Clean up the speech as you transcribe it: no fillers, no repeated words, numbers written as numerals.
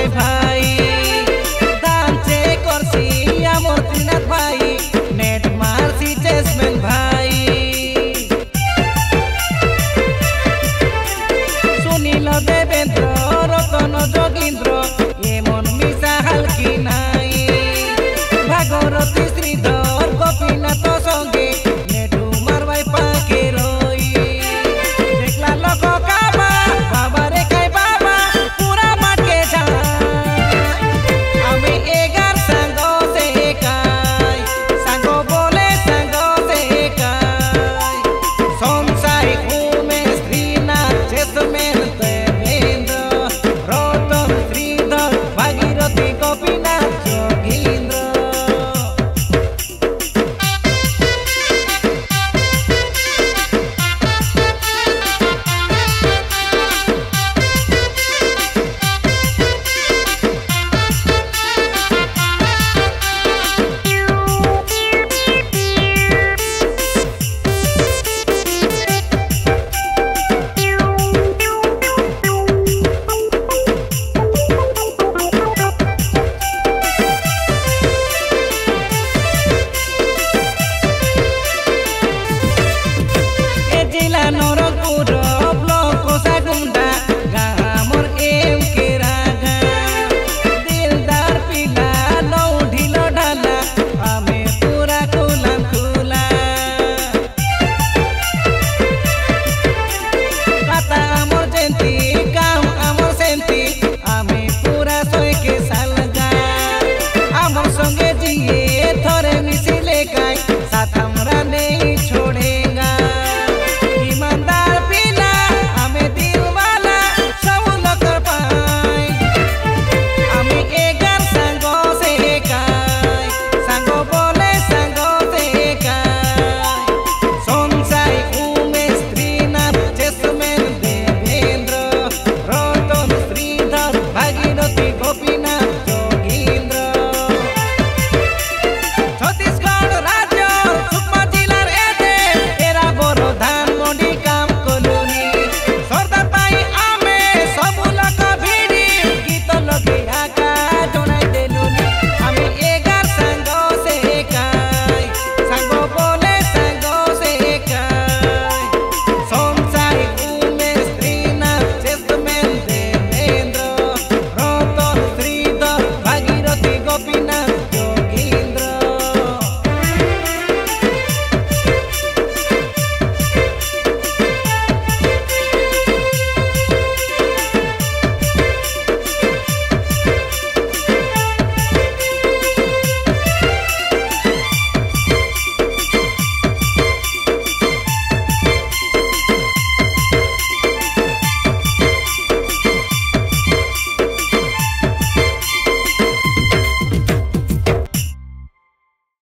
संसाई भाई दांचे करसी आमर त्रिनाथ भाई नेट मारसी चेसमैन भाई सुनील देवेंद्र रतन जोगींद्र एमन मिसा हालकी नाई भागरथी श्रीधर गोपीनाथ संगे नेटू मारवाई पाके रई देखला लोक काबा बाबा रे काई बाबा पूरा माटके जा आमी एगार सांगो से काई सांगो बोले सांगो से काई संसाई घूमे श्रीनाथ चेसमैन देवेंद्र रतन श्रीधर भागीरथी गोपीनाथ जोगींद्र जिला नरपुर